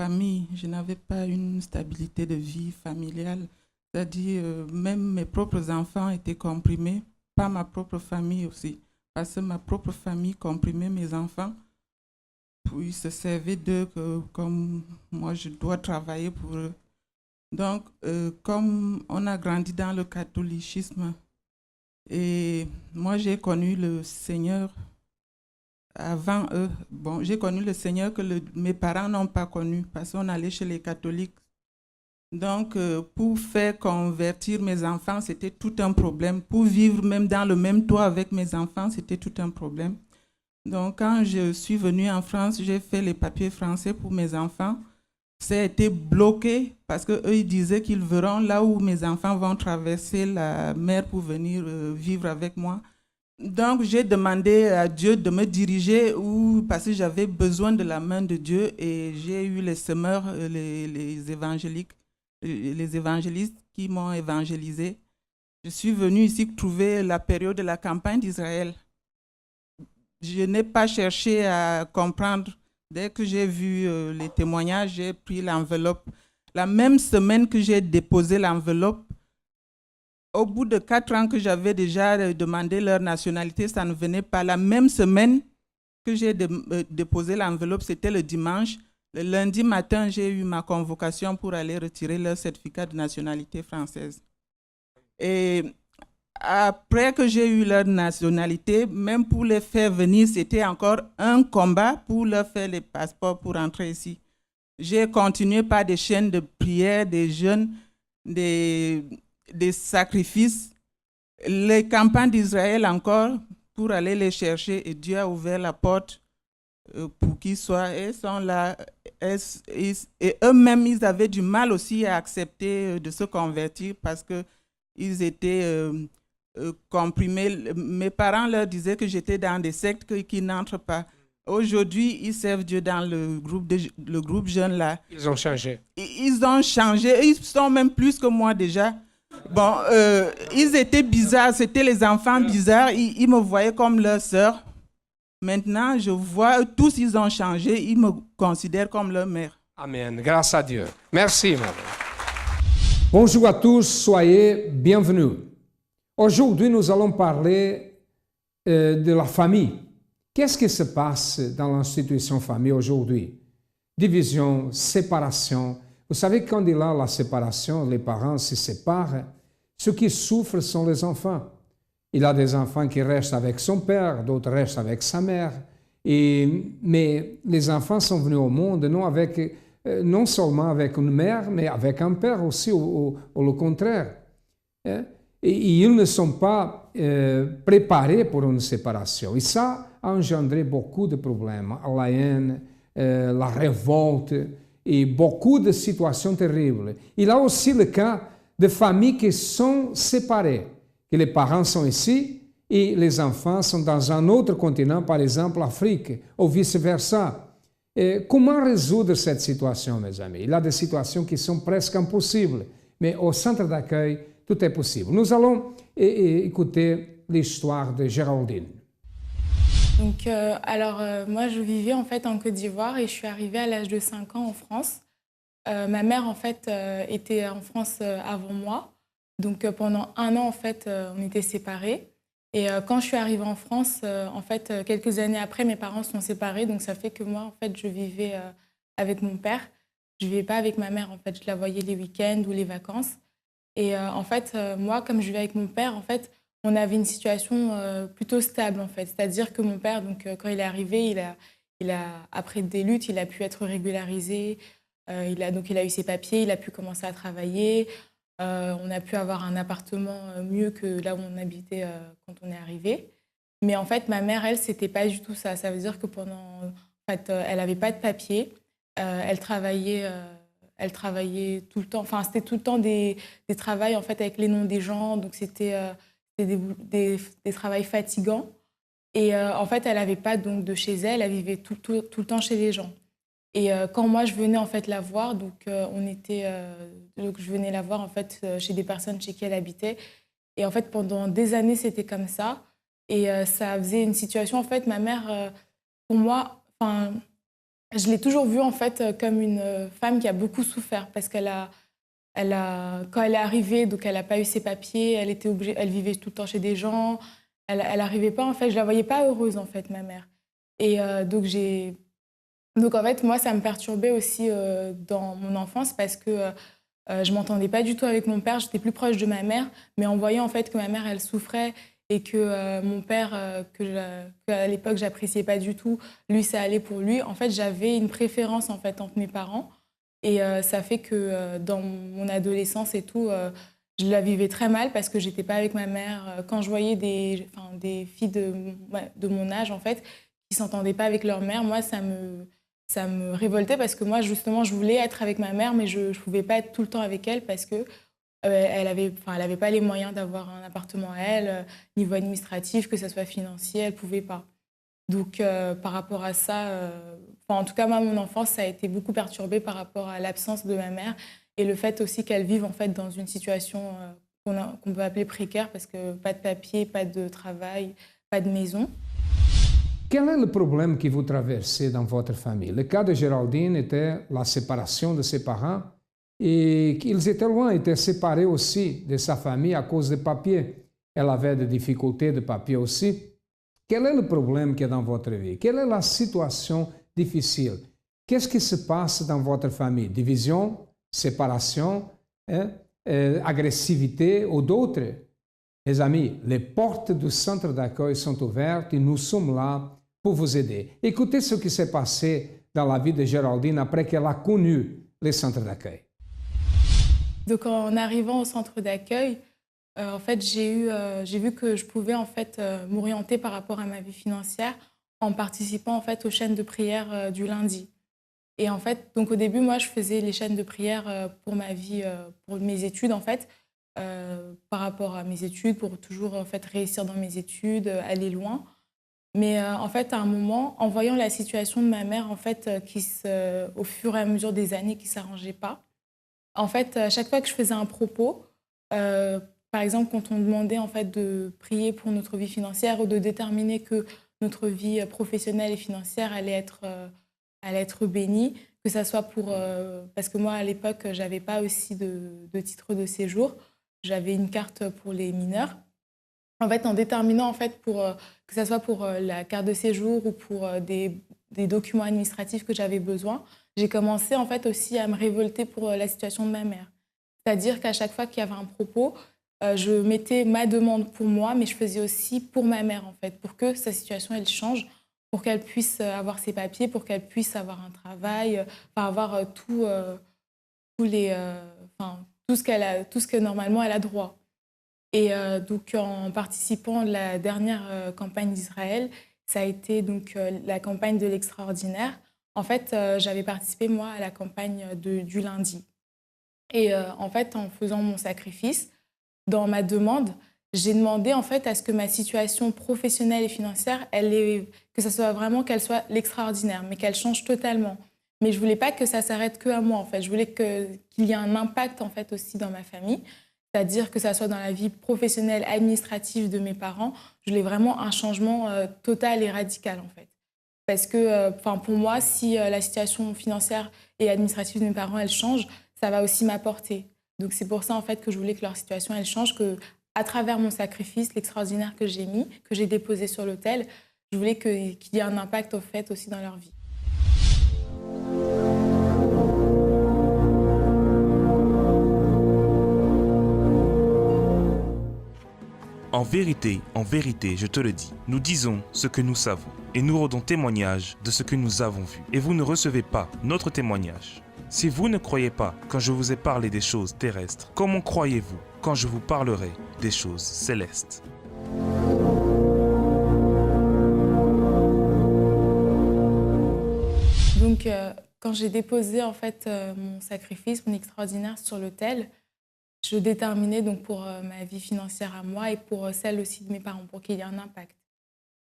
famille. Je n'avais pas une stabilité de vie familiale. C'est-à-dire, même mes propres enfants étaient comprimés, pas ma propre famille aussi. Parce que ma propre famille comprimait mes enfants. Puis ils se servaient d'eux comme moi, je dois travailler pour eux. Donc, comme on a grandi dans le catholicisme, et moi j'ai connu le Seigneur avant eux. Bon, j'ai connu le Seigneur que mes parents n'ont pas connu parce qu'on allait chez les catholiques. Donc, pour faire convertir mes enfants, c'était tout un problème. Pour vivre même dans le même toit avec mes enfants, c'était tout un problème. Donc, quand je suis venue en France, j'ai fait les papiers français pour mes enfants. Ça a été bloqué parce qu'eux, ils disaient qu'ils verront là où mes enfants vont traverser la mer pour venir vivre avec moi. Donc, j'ai demandé à Dieu de me diriger parce que j'avais besoin de la main de Dieu et j'ai eu les semeurs, les évangélistes qui m'ont évangélisé. Je suis venue ici trouver la période de la campagne d'Israël. Je n'ai pas cherché à comprendre. Dès que j'ai vu les témoignages, j'ai pris l'enveloppe. La même semaine que j'ai déposé l'enveloppe, au bout de 4 ans que j'avais déjà demandé leur nationalité, ça ne venait pas. La même semaine que j'ai déposé l'enveloppe, c'était le dimanche. Le lundi matin, j'ai eu ma convocation pour aller retirer leur certificat de nationalité française. Et après que j'ai eu leur nationalité, même pour les faire venir, c'était encore un combat pour leur faire les passeports pour entrer ici. J'ai continué par des chaînes de prière, des jeûnes, des sacrifices, les campagnes d'Israël encore pour aller les chercher et Dieu a ouvert la porte pour qu'ils soient, ils sont là, et eux-mêmes, ils avaient du mal aussi à accepter de se convertir parce qu'ils étaient comprimés. Mes parents leur disaient que j'étais dans des sectes qui n'entrent pas. Aujourd'hui, ils servent Dieu dans le groupe jeune là. Ils ont changé. Ils ont changé, ils sont même plus que moi déjà. Bon, ils étaient bizarres, c'était les enfants bizarres, ils me voyaient comme leur sœur. Maintenant, je vois, tous ils ont changé, ils me considèrent comme leur mère. Amen. Grâce à Dieu. Merci, madame. Bonjour à tous, soyez bienvenus. Aujourd'hui, nous allons parler de la famille. Qu'est-ce qui se passe dans l'institution famille aujourd'hui? Division, séparation. Vous savez, quand il y a la séparation, les parents se séparent, ceux qui souffrent sont les enfants. Il y a des enfants qui restent avec son père, d'autres restent avec sa mère. Mais les enfants sont venus au monde non seulement avec une mère, mais avec un père aussi, ou le contraire. Et ils ne sont pas préparés pour une séparation. Et ça a engendré beaucoup de problèmes. La haine, la révolte et beaucoup de situations terribles. Il y a aussi le cas de familles qui sont séparées, que les parents sont ici et les enfants sont dans un autre continent, par exemple l'Afrique, ou vice-versa. Comment résoudre cette situation, mes amis? Il y a des situations qui sont presque impossibles, mais au centre d'accueil, tout est possible. Nous allons écouter l'histoire de Géraldine. Donc, moi, je vivais en fait en Côte d'Ivoire et je suis arrivée à l'âge de 5 ans en France. Ma mère, en fait, était en France avant moi. Donc, pendant 1 an, en fait, on était séparés. Et quand je suis arrivée en France, en fait, quelques années après, mes parents sont séparés. Donc, ça fait que moi, en fait, je vivais avec mon père. Je ne vivais pas avec ma mère, en fait. Je la voyais les week-ends ou les vacances. Et en fait, moi, comme je vivais avec mon père, en fait, on avait une situation plutôt stable, en fait. C'est-à-dire que mon père, donc, quand il est arrivé, après des luttes, il a pu être régularisé. Il a eu ses papiers, il a pu commencer à travailler. On a pu avoir un appartement mieux que là où on habitait quand on est arrivé. Mais en fait, ma mère, elle, c'était pas du tout ça. Ça veut dire que en fait, elle n'avait pas de papiers. Elle travaillait tout le temps. Enfin, c'était tout le temps des travails en fait avec les noms des gens. Donc c'était des travails fatigants. Et en fait, elle n'avait pas donc de chez elle. Elle vivait tout le temps chez les gens. Et quand moi je venais en fait la voir, donc je venais la voir en fait chez des personnes chez qui elle habitait. Et en fait pendant des années c'était comme ça. Et ça faisait une situation en fait ma mère pour moi, enfin je l'ai toujours vue en fait comme une femme qui a beaucoup souffert parce qu'elle a, quand elle est arrivée, donc elle n'a pas eu ses papiers, elle était obligée, elle vivait tout le temps chez des gens, elle n'arrivait pas en fait, je la voyais pas heureuse en fait, ma mère. Et donc en fait moi ça me perturbait aussi dans mon enfance parce que je m'entendais pas du tout avec mon père, j'étais plus proche de ma mère, mais en voyant en fait que ma mère elle souffrait et que mon père qu'à l'époque j'appréciais pas du tout, lui ça allait pour lui. En fait j'avais une préférence en fait entre mes parents et ça fait que dans mon adolescence et tout, je la vivais très mal parce que j'étais pas avec ma mère. Quand je voyais des filles de mon âge en fait qui s'entendaient pas avec leur mère, moi ça me révoltait parce que moi, justement, je voulais être avec ma mère, mais je ne pouvais pas être tout le temps avec elle parce que elle avait pas les moyens d'avoir un appartement à elle, niveau administratif, que ce soit financier, elle ne pouvait pas. Donc, par rapport à ça, en tout cas, moi, mon enfance, ça a été beaucoup perturbée par rapport à l'absence de ma mère et le fait aussi qu'elle vive en fait dans une situation qu'on peut appeler précaire parce que pas de papier, pas de travail, pas de maison. Quel est le problème que vous traversez dans votre famille? Le cas de Géraldine était la séparation de ses parents et qu'ils étaient loin, étaient séparés aussi de sa famille à cause des papiers. Elle avait des difficultés de papier aussi. Quel est le problème qui est dans votre vie? Quelle est la situation difficile? Qu'est-ce qui se passe dans votre famille? Division, séparation, agressivité ou d'autres? Mes amis, les portes du centre d'accueil sont ouvertes et nous sommes là pour vous aider. Écoutez ce qui s'est passé dans la vie de Géraldine après qu'elle a connu les centres d'accueil. Donc en arrivant au centre d'accueil, en fait, j'ai vu que je pouvais en fait m'orienter par rapport à ma vie financière en participant en fait aux chaînes de prière du lundi. Et en fait, donc au début, moi, je faisais les chaînes de prière pour ma vie, pour mes études en fait, par rapport à mes études, pour toujours en fait réussir dans mes études, aller loin. Mais en fait, à un moment, en voyant la situation de ma mère, en fait, au fur et à mesure des années, qui s'arrangeait pas, en fait, à chaque fois que je faisais un propos, par exemple, quand on demandait en fait de prier pour notre vie financière ou de déterminer que notre vie professionnelle et financière allait être bénie, que ça soit pour parce que moi à l'époque j'avais pas aussi de titre de séjour, j'avais une carte pour les mineurs. En fait, en déterminant en fait que ça soit pour la carte de séjour ou pour des documents administratifs que j'avais besoin, j'ai commencé en fait aussi à me révolter pour la situation de ma mère. C'est-à-dire qu'à chaque fois qu'il y avait un propos, je mettais ma demande pour moi, mais je faisais aussi pour ma mère en fait, pour que sa situation elle change, pour qu'elle puisse avoir ses papiers, pour qu'elle puisse avoir un travail, avoir tout ce que normalement elle a droit. Et donc, en participant à la dernière campagne d'Israël, ça a été donc la campagne de l'extraordinaire. En fait, j'avais participé, moi, à la campagne du lundi. Et en fait, en faisant mon sacrifice, dans ma demande, j'ai demandé en fait à ce que ma situation professionnelle et financière, que ça soit vraiment qu'elle soit l'extraordinaire, mais qu'elle change totalement. Mais je voulais pas que ça s'arrête que à moi, en fait. Je voulais qu'il y ait un impact, en fait, aussi dans ma famille. C'est-à-dire que ça soit dans la vie professionnelle, administrative de mes parents, je voulais vraiment un changement total et radical en fait. Parce que pour moi, si la situation financière et administrative de mes parents, elle change, ça va aussi m'apporter. Donc c'est pour ça en fait que je voulais que leur situation, elle change, que à travers mon sacrifice, l'extraordinaire que j'ai mis, que j'ai déposé sur l'autel, je voulais qu'il y ait un impact au fait aussi dans leur vie. En vérité, je te le dis, nous disons ce que nous savons et nous rendons témoignage de ce que nous avons vu. Et vous ne recevez pas notre témoignage. Si vous ne croyez pas quand je vous ai parlé des choses terrestres, comment croyez-vous quand je vous parlerai des choses célestes ? Donc, quand j'ai déposé en fait mon sacrifice, mon extraordinaire sur l'autel, je déterminais donc pour ma vie financière à moi et pour celle aussi de mes parents, pour qu'il y ait un impact.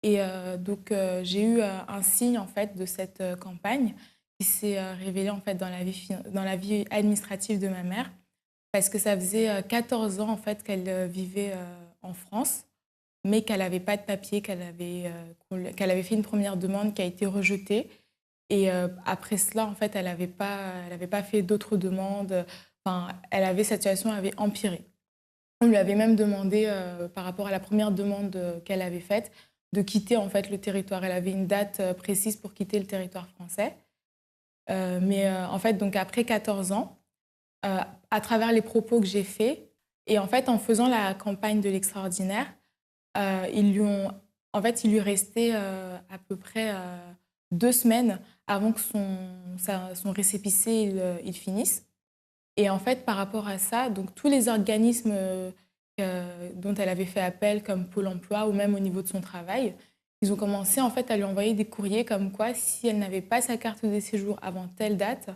Et donc j'ai eu un signe en fait de cette campagne qui s'est révélé en fait dans la vie administrative de ma mère, parce que ça faisait 14 ans en fait qu'elle vivait en France, mais qu'elle n'avait pas de papier, qu'elle avait fait une première demande qui a été rejetée. Et après cela, en fait, elle n'avait pas fait d'autres demandes. Enfin, cette situation avait empiré. On lui avait même demandé, par rapport à la première demande qu'elle avait faite, de quitter en fait le territoire. Elle avait une date précise pour quitter le territoire français. Mais en fait, donc après 14 ans, à travers les propos que j'ai faits, et en fait, en faisant la campagne de l'extraordinaire, il lui restait à peu près 2 semaines avant que son récépissé il finisse. Et en fait, par rapport à ça, donc tous les organismes dont elle avait fait appel, comme Pôle emploi ou même au niveau de son travail, ils ont commencé en fait à lui envoyer des courriers comme quoi, si elle n'avait pas sa carte de séjour avant telle date,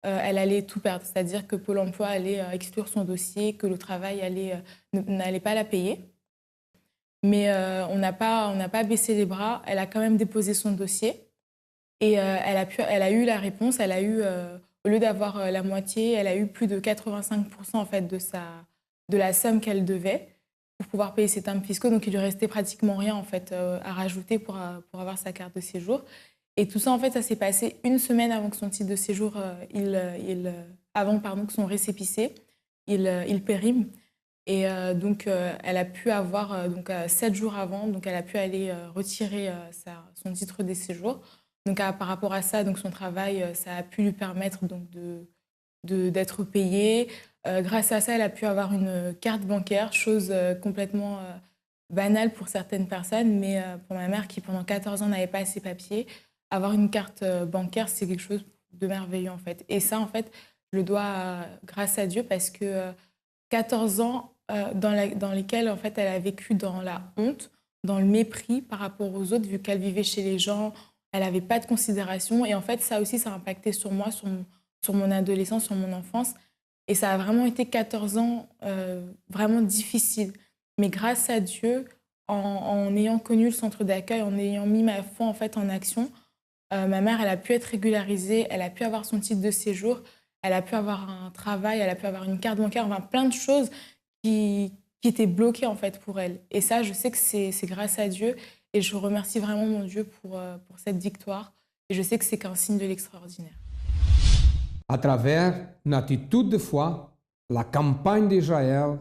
elle allait tout perdre. C'est-à-dire que Pôle emploi allait exclure son dossier, que le travail n'allait pas la payer. Mais on n'a pas baissé les bras. Elle a quand même déposé son dossier. Et elle a eu la réponse. Elle a eu, au lieu d'avoir la moitié, elle a eu plus de 85% en fait de la somme qu'elle devait pour pouvoir payer ses timbres fiscaux. Donc il lui restait pratiquement rien en fait à rajouter pour avoir sa carte de séjour. Et tout ça en fait, ça s'est passé 1 semaine avant que son titre de séjour, avant que son récépissé, il périme. Et donc elle a pu avoir 7 jours avant, donc elle a pu aller retirer son titre de séjour. Donc par rapport à ça, donc son travail, ça a pu lui permettre donc d'être payée. Grâce à ça, elle a pu avoir une carte bancaire, chose complètement banale pour certaines personnes, mais pour ma mère qui pendant 14 ans n'avait pas ses papiers, avoir une carte bancaire, c'est quelque chose de merveilleux en fait. Et ça, en fait, je le dois grâce à Dieu parce que 14 ans dans lesquels en fait elle a vécu dans la honte, dans le mépris par rapport aux autres, vu qu'elle vivait chez les gens, elle n'avait pas de considération. Et en fait, ça aussi, ça a impacté sur moi, sur mon adolescence, sur mon enfance. Et ça a vraiment été 14 ans vraiment difficiles. Mais grâce à Dieu, en ayant connu le centre d'accueil, en ayant mis ma foi en fait en action, ma mère, elle a pu être régularisée, elle a pu avoir son titre de séjour, elle a pu avoir un travail, elle a pu avoir une carte bancaire, enfin plein de choses qui étaient bloquées en fait pour elle. Et ça, je sais que c'est grâce à Dieu. Et je remercie vraiment mon Dieu pour cette victoire. Et je sais que c'est qu'un signe de l'extraordinaire. À travers une attitude de foi, la campagne d'Israël,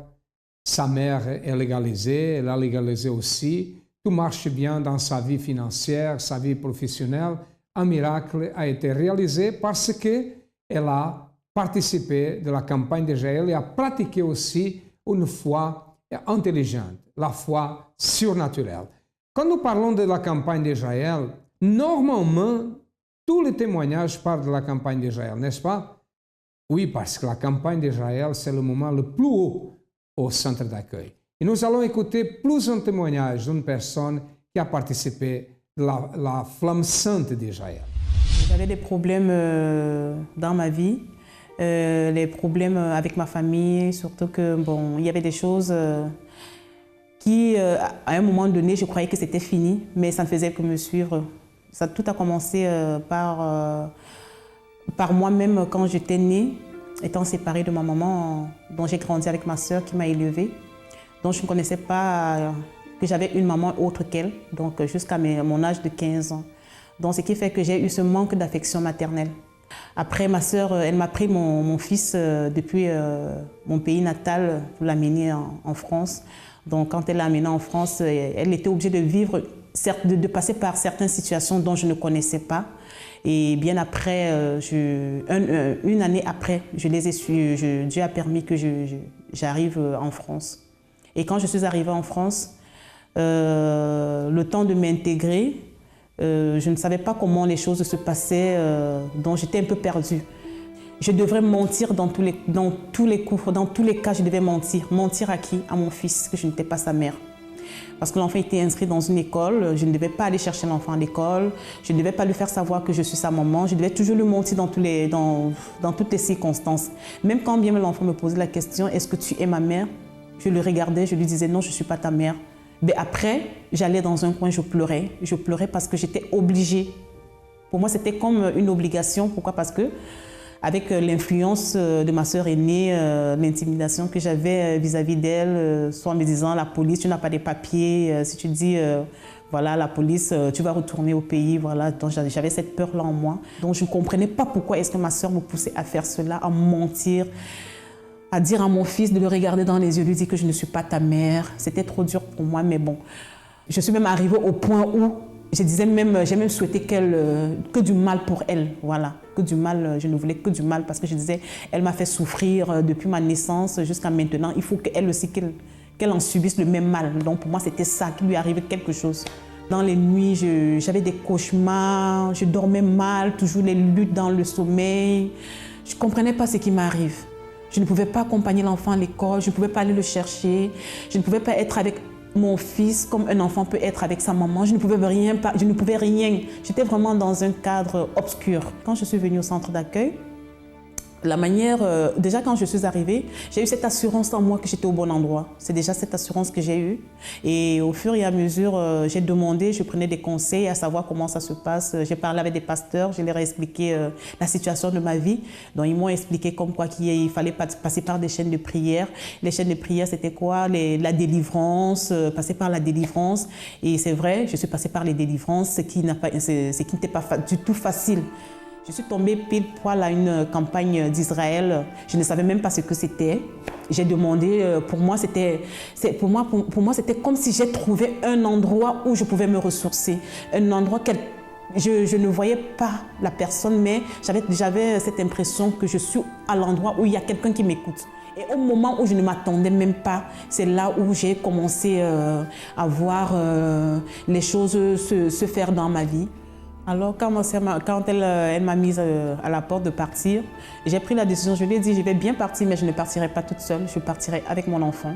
sa mère est légalisée, elle a légalisé aussi. Tout marche bien dans sa vie financière, sa vie professionnelle. Un miracle a été réalisé parce qu'elle a participé de la campagne d'Israël et a pratiqué aussi une foi intelligente, la foi surnaturelle. Quand nous parlons de la campagne d'Israël, normalement, tous les témoignages parlent de la campagne d'Israël, n'est-ce pas? Oui, parce que la campagne d'Israël, c'est le moment le plus haut au centre d'accueil. Et nous allons écouter plus un témoignage d'une personne qui a participé de la flamme sainte d'Israël. J'avais des problèmes dans ma vie, les problèmes avec ma famille, surtout que, bon, il y avait des choses qui, à un moment donné, je croyais que c'était fini, mais ça ne faisait que me suivre. Tout a commencé par moi-même quand j'étais née, étant séparée de ma maman, dont j'ai grandi avec ma sœur qui m'a élevée. Donc je ne connaissais pas que j'avais une maman autre qu'elle, donc jusqu'à mon âge de 15 ans. Donc ce qui fait que j'ai eu ce manque d'affection maternelle. Après, ma sœur, elle m'a pris mon fils depuis mon pays natal pour l'amener en France. Donc quand elle l'a amené en France, elle était obligée de vivre, de passer par certaines situations dont je ne connaissais pas. Et bien après, une année après, je les ai su, Dieu a permis que j'arrive en France. Et quand je suis arrivée en France, le temps de m'intégrer, je ne savais pas comment les choses se passaient, donc j'étais un peu perdue. Je devrais mentir dans tous les cas, je devais mentir. Mentir à qui? À mon fils, que je n'étais pas sa mère. Parce que l'enfant était inscrit dans une école, je ne devais pas aller chercher l'enfant à l'école, je ne devais pas lui faire savoir que je suis sa maman, je devais toujours lui mentir dans toutes les circonstances. Même quand bien l'enfant me posait la question, est-ce que tu es ma mère? Je le regardais, je lui disais non, je ne suis pas ta mère. Mais après, j'allais dans un coin, je pleurais parce que j'étais obligée. Pour moi, c'était comme une obligation. Pourquoi? Parce que avec l'influence de ma sœur aînée, l'intimidation que j'avais vis-à-vis d'elle, soit en me disant la police, tu n'as pas de papiers, si tu dis voilà, la police, tu vas retourner au pays, voilà. Donc j'avais cette peur-là en moi. Donc je ne comprenais pas pourquoi est-ce que ma soeur me poussait à faire cela, à mentir, à dire à mon fils de le regarder dans les yeux, lui dire que je ne suis pas ta mère. C'était trop dur pour moi, mais bon. Je suis même arrivée au point où j'ai même souhaité que du mal pour elle, voilà. Que du mal, je ne voulais que du mal parce que je disais, elle m'a fait souffrir depuis ma naissance jusqu'à maintenant. Il faut qu'elle aussi, qu'elle en subisse le même mal. Donc pour moi, c'était ça, qu'il lui arrivait quelque chose. Dans les nuits, j'avais des cauchemars, je dormais mal, toujours les luttes dans le sommeil. Je ne comprenais pas ce qui m'arrive. Je ne pouvais pas accompagner l'enfant à l'école, je ne pouvais pas aller le chercher, je ne pouvais pas être avec mon fils comme un enfant peut être avec sa maman. Je ne pouvais rien. J'étais vraiment dans un cadre obscur. Quand je suis venue au centre d'accueil, la manière, déjà quand je suis arrivée, j'ai eu cette assurance en moi que j'étais au bon endroit. C'est déjà cette assurance que j'ai eue. Et au fur et à mesure, j'ai demandé, je prenais des conseils à savoir comment ça se passe. J'ai parlé avec des pasteurs, je leur ai expliqué la situation de ma vie. Donc ils m'ont expliqué comme quoi qu'il fallait passer par des chaînes de prière. Les chaînes de prière, c'était quoi? La délivrance, passer par la délivrance. Et c'est vrai, je suis passée par les délivrances, ce qui n'était pas du tout facile. Je suis tombée pile poil à une campagne d'Israël. Je ne savais même pas ce que c'était. J'ai demandé, pour moi, c'était comme si j'ai trouvé un endroit où je pouvais me ressourcer. Un endroit je ne voyais pas la personne, mais j'avais cette impression que je suis à l'endroit où il y a quelqu'un qui m'écoute. Et au moment où je ne m'attendais même pas, c'est là où j'ai commencé à voir les choses se faire dans ma vie. Alors, quand elle m'a mise à la porte de partir, j'ai pris la décision, je lui ai dit, je vais bien partir, mais je ne partirai pas toute seule, je partirai avec mon enfant.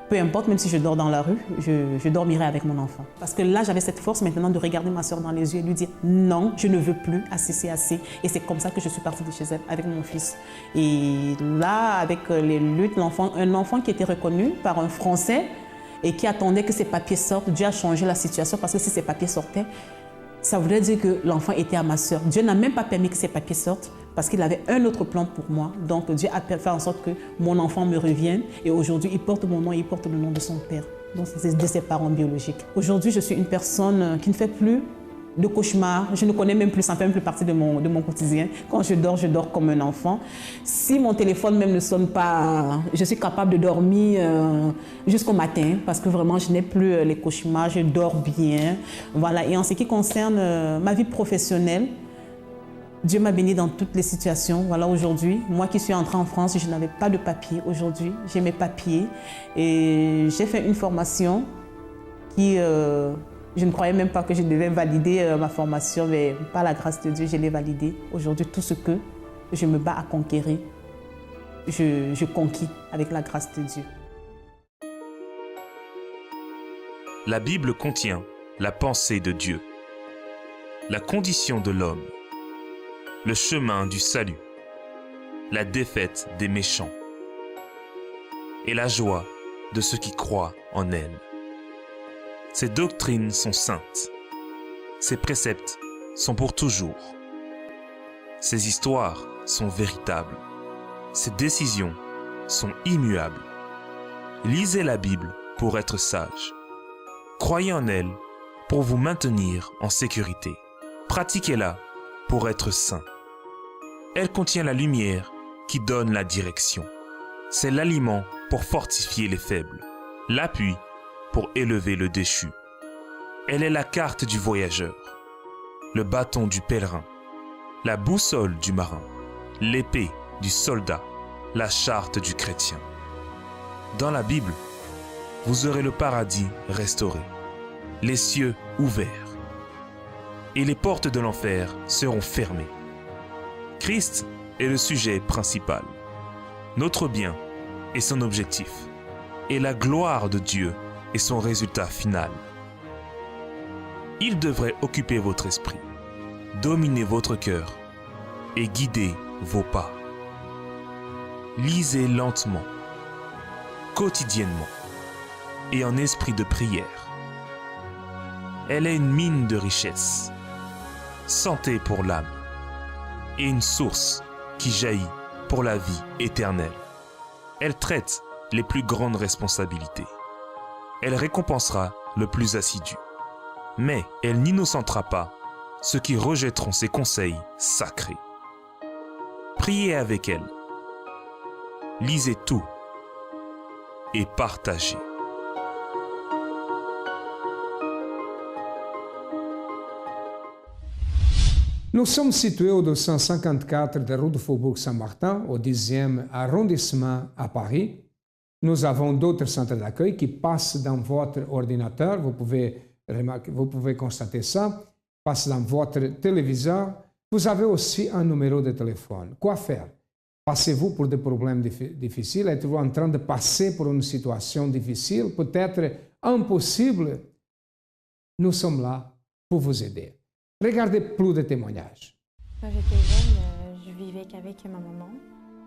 Peu importe, même si je dors dans la rue, je dormirai avec mon enfant. Parce que là, j'avais cette force maintenant de regarder ma soeur dans les yeux et lui dire, non, je ne veux plus, assez, c'est assez. Et c'est comme ça que je suis partie de chez elle avec mon fils. Et là, avec les luttes, un enfant qui était reconnu par un Français et qui attendait que ses papiers sortent, Dieu a changé la situation parce que si ses papiers sortaient, ça voulait dire que l'enfant était à ma soeur. Dieu n'a même pas permis que ses papiers sortent parce qu'il avait un autre plan pour moi. Donc Dieu a fait en sorte que mon enfant me revienne et aujourd'hui il porte mon nom et il porte le nom de son père. Donc c'est de ses parents biologiques. Aujourd'hui je suis une personne qui ne fait plus de cauchemars. Je ne connais même plus, ça ne fait même plus partie de mon quotidien. Quand je dors comme un enfant. Si mon téléphone même ne sonne pas, je suis capable de dormir jusqu'au matin parce que vraiment je n'ai plus les cauchemars, je dors bien. Voilà. Et en ce qui concerne ma vie professionnelle, Dieu m'a bénie dans toutes les situations. Voilà, aujourd'hui, moi qui suis entrée en France, je n'avais pas de papier. Aujourd'hui, j'ai mes papiers et j'ai fait une formation qui... je ne croyais même pas que je devais valider ma formation, mais par la grâce de Dieu, je l'ai validée. Aujourd'hui, tout ce que je me bats à conquérir, je conquis avec la grâce de Dieu. La Bible contient la pensée de Dieu, la condition de l'homme, le chemin du salut, la défaite des méchants et la joie de ceux qui croient en elle. Ces doctrines sont saintes. Ces préceptes sont pour toujours. Ces histoires sont véritables. Ces décisions sont immuables. Lisez la Bible pour être sage. Croyez en elle pour vous maintenir en sécurité. Pratiquez-la pour être saint. Elle contient la lumière qui donne la direction. C'est l'aliment pour fortifier les faibles, l'appui pour élever le déchu. Elle est la carte du voyageur, le bâton du pèlerin, la boussole du marin, l'épée du soldat, la charte du chrétien. Dans la Bible, vous aurez le paradis restauré, les cieux ouverts, et les portes de l'enfer seront fermées. Christ est le sujet principal, notre bien est son objectif, et la gloire de Dieu est son résultat final. Il devrait occuper votre esprit, dominer votre cœur et guider vos pas. Lisez lentement, quotidiennement et en esprit de prière. Elle est une mine de richesse, santé pour l'âme et une source qui jaillit pour la vie éternelle. Elle traite les plus grandes responsabilités. Elle récompensera le plus assidu. Mais elle n'innocentera pas ceux qui rejetteront ses conseils sacrés. Priez avec elle. Lisez tout et partagez. Nous sommes situés au 254 de rue du Faubourg Saint-Martin, au 10e arrondissement à Paris. Nous avons d'autres centres d'accueil qui passent dans votre ordinateur. Vous pouvez constater ça. Passent dans votre téléviseur. Vous avez aussi un numéro de téléphone. Quoi faire? Passez-vous pour des problèmes difficiles? Êtes-vous en train de passer pour une situation difficile, peut-être impossible? Nous sommes là pour vous aider. Regardez plus de témoignages. Quand j'étais jeune, je vivais qu'avec ma maman.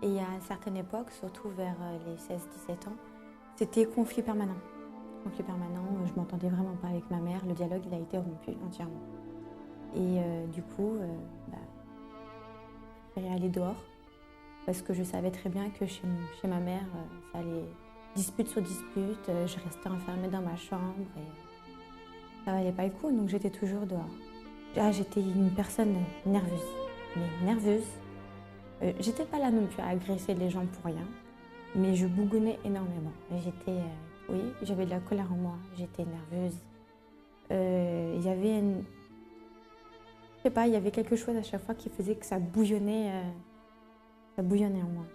Et à une certaine époque, surtout vers les 16-17 ans, c'était conflit permanent. Conflit permanent, je ne m'entendais vraiment pas avec ma mère. Le dialogue, il a été rompu entièrement. Et du coup, je préférais aller dehors. Parce que je savais très bien que chez ma mère, ça allait dispute sur dispute. Je restais enfermée dans ma chambre et ça valait pas le coup. Donc j'étais toujours dehors. J'étais une personne nerveuse, mais nerveuse. J'étais pas là non plus à agresser les gens pour rien, mais je bougonnais énormément. Oui, j'avais de la colère en moi, j'étais nerveuse. Il y avait il y avait quelque chose à chaque fois qui faisait que ça bouillonnait en moi.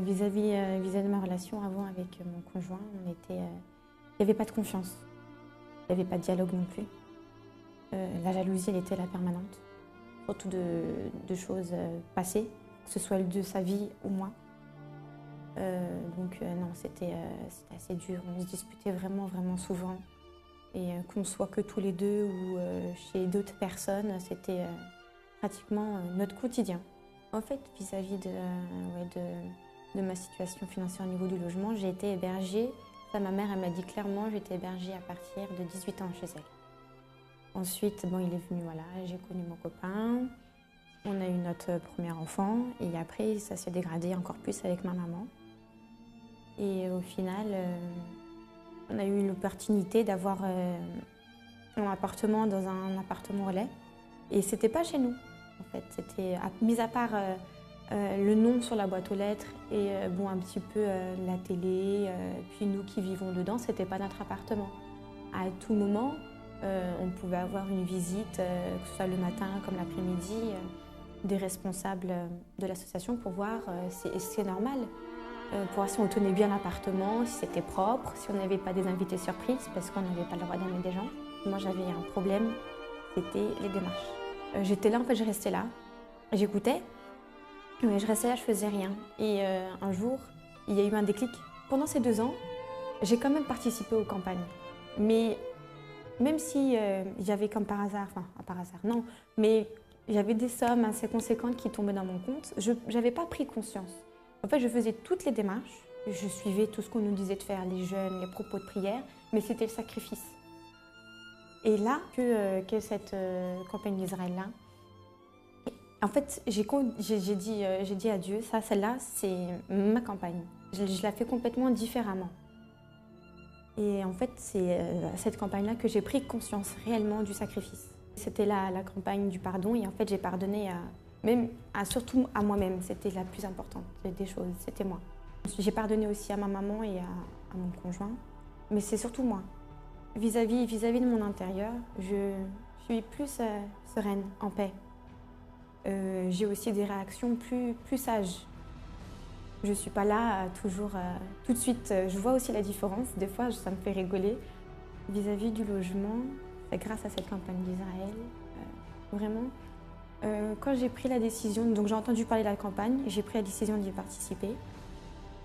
Vis-à-vis de ma relation avant avec mon conjoint, il n'y avait pas de confiance, il n'y avait pas de dialogue non plus. La jalousie, elle était là permanente, surtout de choses passées, que ce soit de sa vie ou moi. Non, c'était assez dur. On se disputait vraiment, vraiment souvent. Et qu'on soit que tous les deux ou chez d'autres personnes, c'était pratiquement notre quotidien. En fait, vis-à-vis de ma situation financière au niveau du logement, j'ai été hébergée. Ça, ma mère, elle m'a dit clairement, j'ai été hébergée à partir de 18 ans chez elle. Ensuite, il est venu, voilà, j'ai connu mon copain, on a eu notre premier enfant et après, ça s'est dégradé encore plus avec ma maman. Et au final, on a eu l'opportunité d'avoir un appartement dans un appartement relais. Et c'était pas chez nous, en fait. C'était, mis à part le nom sur la boîte aux lettres et un petit peu la télé, puis nous qui vivons dedans, c'était pas notre appartement. À tout moment, on pouvait avoir une visite, que ce soit le matin comme l'après-midi, des responsables de l'association pour voir si c'est normal, pour voir si on tenait bien l'appartement, si c'était propre, si on n'avait pas des invités surprises, parce qu'on n'avait pas le droit d'amener des gens. Moi, j'avais un problème, c'était les démarches. J'étais là, en fait, je restais là, j'écoutais, mais je restais là, je faisais rien. Et un jour, il y a eu un déclic. Pendant ces 2 ans, j'ai quand même participé aux campagnes, mais même si il y avait comme par hasard, non, mais il y avait des sommes assez conséquentes qui tombaient dans mon compte, je n'avais pas pris conscience. En fait, je faisais toutes les démarches, je suivais tout ce qu'on nous disait de faire, les jeûnes, les propos de prière, mais c'était le sacrifice. Et là, que cette campagne d'Israël-là, en fait, j'ai dit à Dieu, celle-là, c'est ma campagne. Je la fais complètement différemment. Et en fait, c'est à cette campagne-là que j'ai pris conscience réellement du sacrifice. C'était la campagne du pardon et en fait, j'ai pardonné surtout à moi-même. C'était la plus importante des choses, c'était moi. J'ai pardonné aussi à ma maman et à mon conjoint, mais c'est surtout moi. Vis-à-vis de mon intérieur, je suis plus sereine, en paix. J'ai aussi des réactions plus sages. Je ne suis pas là toujours tout de suite. Je vois aussi la différence. Des fois, ça me fait rigoler. Vis-à-vis du logement, c'est grâce à cette campagne d'Israël. Vraiment, quand j'ai pris la décision, donc j'ai entendu parler de la campagne, j'ai pris la décision d'y participer.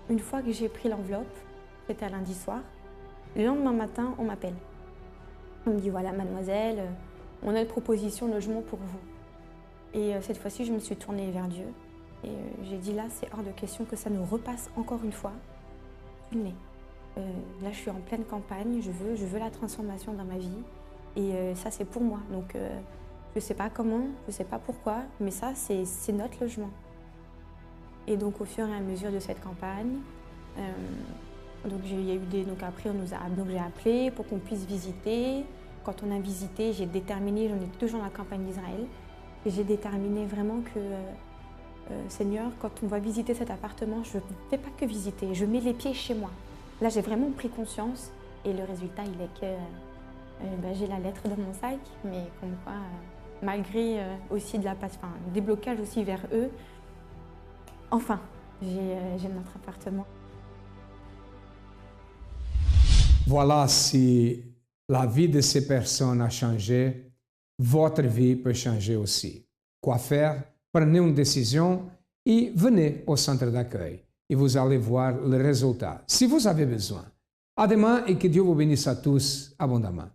Une fois que j'ai pris l'enveloppe, c'était un lundi soir, le lendemain matin, on m'appelle. On me dit, voilà, mademoiselle, on a une proposition de logement pour vous. Et cette fois-ci, je me suis tournée vers Dieu. Et j'ai dit là, c'est hors de question que ça nous repasse encore une fois sous le nez. Là, je suis en pleine campagne, je veux la transformation dans ma vie. Et ça, c'est pour moi. Donc, je ne sais pas comment, je ne sais pas pourquoi, mais ça, c'est notre logement. Et donc, au fur et à mesure de cette campagne, après, j'ai appelé pour qu'on puisse visiter. Quand on a visité, j'ai déterminé, j'en ai toujours dans la campagne d'Israël, et j'ai déterminé vraiment que, Seigneur, quand on va visiter cet appartement, je ne fais pas que visiter, je mets les pieds chez moi. Là, j'ai vraiment pris conscience, et le résultat, il est que j'ai la lettre dans mon sac, mais comme quoi, malgré aussi des blocages aussi vers eux, enfin, j'ai notre appartement. Voilà, si la vie de ces personnes a changé, votre vie peut changer aussi. Quoi faire? Prenez une décision et venez au centre d'accueil et vous allez voir le résultat si vous avez besoin. À demain et que Dieu vous bénisse à tous abondamment.